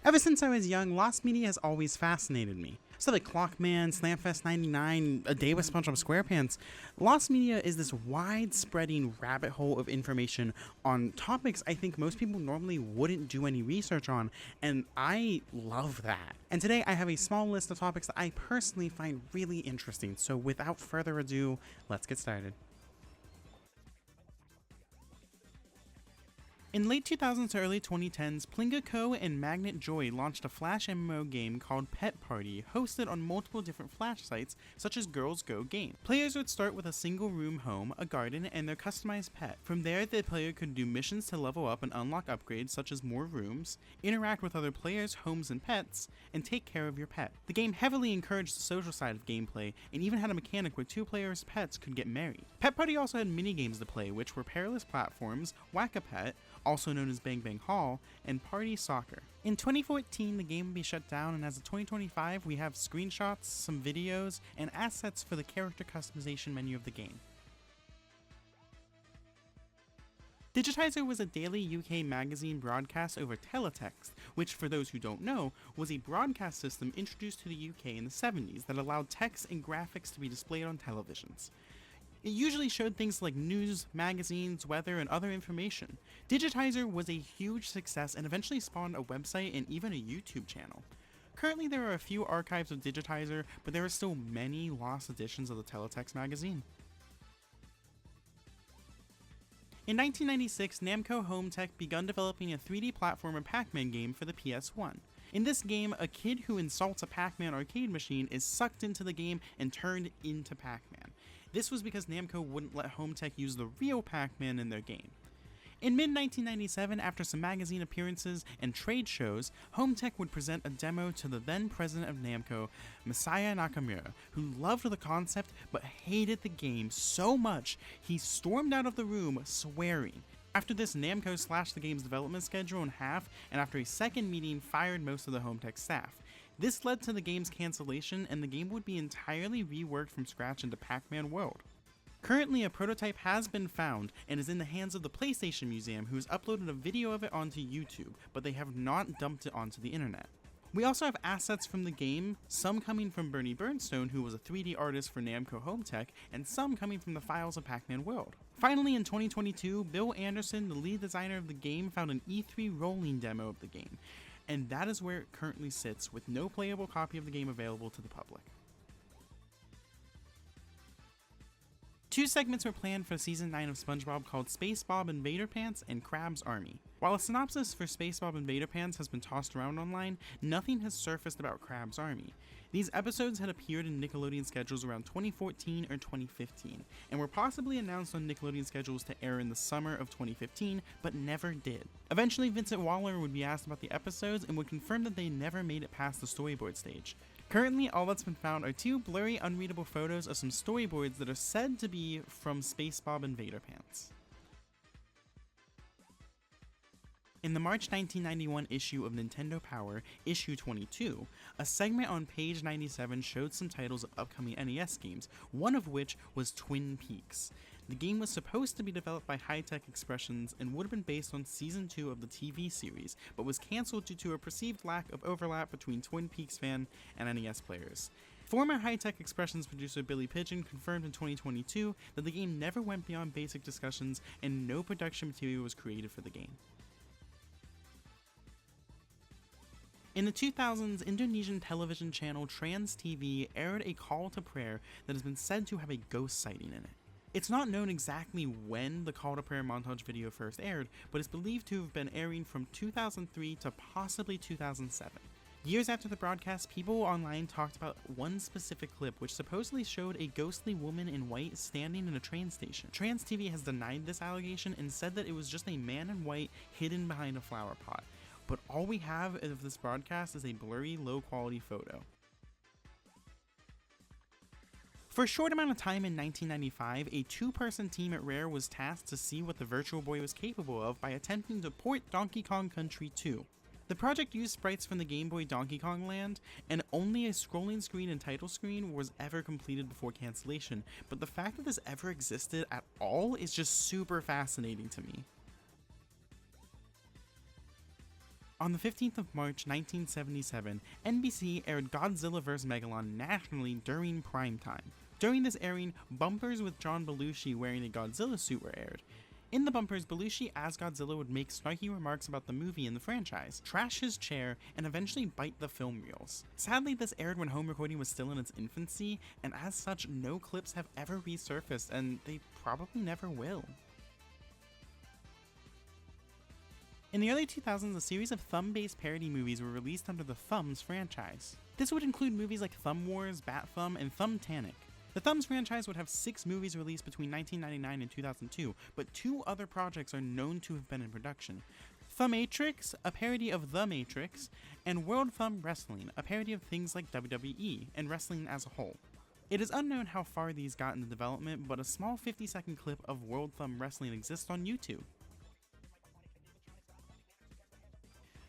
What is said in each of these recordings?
Ever since I was young, lost media has always fascinated me. So like Clockman, Slamfest 99, A Day with SpongeBob SquarePants, lost media is this wide-spreading rabbit hole of information on topics I think most people normally wouldn't do any research on, and I love that. And today I have a small list of topics that I personally find really interesting, so without further ado, let's get started. In late 2000s to early 2010s, Plinga Co. and Magnet Joy launched a Flash MMO game called Pet Party, hosted on multiple different Flash sites, such as Girls Go Game. Players would start with a single room home, a garden, and their customized pet. From there, the player could do missions to level up and unlock upgrades such as more rooms, interact with other players, homes, and pets, and take care of your pet. The game heavily encouraged the social side of gameplay, and even had a mechanic where two players' pets could get married. Pet Party also had mini-games to play, which were Perilous Platforms, Whack-A-Pet, also known as Bang Bang Hall, and Party Soccer. In 2014, the game would be shut down, and as of 2025, we have screenshots, some videos, and assets for the character customization menu of the game. Digitizer was a daily UK magazine broadcast over teletext, which, for those who don't know, was a broadcast system introduced to the UK in the 70s that allowed text and graphics to be displayed on televisions. It usually showed things like news, magazines, weather, and other information. Digitizer was a huge success and eventually spawned a website and even a YouTube channel. Currently there are a few archives of Digitizer, but there are still many lost editions of the teletext magazine. In 1996, Namco Home Tech begun developing a 3D platformer PacMan game for the PS1. In this game, a kid who insults a PacMan arcade machine is sucked into the game and turned into PacMan. This was because Namco wouldn't let Home Tech use the real PacMan in their game. In mid-1997, after some magazine appearances and trade shows, Home Tech would present a demo to the then president of Namco, Masaya Nakamura, who loved the concept but hated the game so much he stormed out of the room swearing. After this, Namco slashed the game's development schedule in half, and after a second meeting, fired most of the Home Tech staff. This led to the game's cancellation, and the game would be entirely reworked from scratch into Pac-Man World. Currently, a prototype has been found and is in the hands of the PlayStation Museum, who has uploaded a video of it onto YouTube, but they have not dumped it onto the internet. We also have assets from the game, some coming from Bernie Bernstone, who was a 3D artist for Namco Home Tech, and some coming from the files of Pac-Man World. Finally, in 2022, Bill Anderson, the lead designer of the game, found an E3 rolling demo of the game, and that is where it currently sits, with no playable copy of the game available to the public. Two segments were planned for Season 9 of SpongeBob called Space Bob Invader Pants and Krabs Army. While a synopsis for Space Bob Invader Pants has been tossed around online, nothing has surfaced about Krabs Army. These episodes had appeared in Nickelodeon schedules around 2014 or 2015, and were possibly announced on Nickelodeon schedules to air in the summer of 2015, but never did. Eventually, Vincent Waller would be asked about the episodes and would confirm that they never made it past the storyboard stage. Currently, all that's been found are two blurry, unreadable photos of some storyboards that are said to be from Space Bob Invader Pants. In the March 1991 issue of Nintendo Power, issue 22, a segment on page 97 showed some titles of upcoming NES games, one of which was Twin Peaks. The game was supposed to be developed by High-Tech Expressions and would have been based on Season 2 of the TV series, but was cancelled due to a perceived lack of overlap between Twin Peaks fan and NES players. Former High-Tech Expressions producer Billy Pigeon confirmed in 2022 that the game never went beyond basic discussions and no production material was created for the game. In the 2000s, Indonesian television channel Trans TV aired a call to prayer that has been said to have a ghost sighting in it. It's not known exactly when the call to prayer montage video first aired, but it's believed to have been airing from 2003 to possibly 2007. Years after the broadcast, people online talked about one specific clip which supposedly showed a ghostly woman in white standing in a train station. Trans TV has denied this allegation and said that it was just a man in white hidden behind a flower pot. But all we have of this broadcast is a blurry, low-quality photo. For a short amount of time in 1995, a two-person team at Rare was tasked to see what the Virtual Boy was capable of by attempting to port Donkey Kong Country 2. The project used sprites from the Game Boy Donkey Kong Land, and only a scrolling screen and title screen was ever completed before cancellation, but the fact that this ever existed at all is just super fascinating to me. On the 15th of March 1977, NBC aired Godzilla Vs Megalon nationally during prime time. During this airing, bumpers with John Belushi wearing a Godzilla suit were aired. In the bumpers, Belushi as Godzilla would make snarky remarks about the movie and the franchise, trash his chair, and eventually bite the film reels. Sadly, this aired when home recording was still in its infancy, and as such, no clips have ever resurfaced, and they probably never will. In the early 2000s, a series of thumb-based parody movies were released under the Thumbs franchise. This would include movies like Thumb Wars, Bat Thumb, and Thumbtanic. The Thumbs franchise would have 6 movies released between 1999 and 2002, but 2 other projects are known to have been in production. Thumbatrix, a parody of The Matrix, and World Thumb Wrestling, a parody of things like WWE and wrestling as a whole. It is unknown how far these got into development, but a small 50-second clip of World Thumb Wrestling exists on YouTube.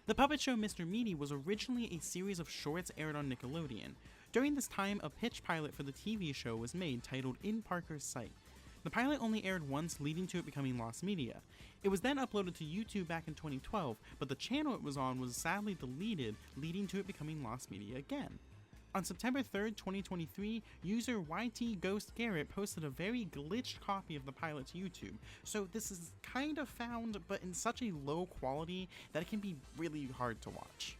The puppet show Mr. Medi was originally a series of shorts aired on Nickelodeon. During this time, a pitch pilot for the TV show was made titled In Parker's Sight. The pilot only aired once, leading to it becoming lost media. It was then uploaded to YouTube back in 2012, but the channel it was on was sadly deleted, leading to it becoming lost media again. On September 3rd, 2023, user YTGhostGarrett posted a very glitched copy of the pilot to YouTube, so this is kind of found, but in such a low quality that it can be really hard to watch.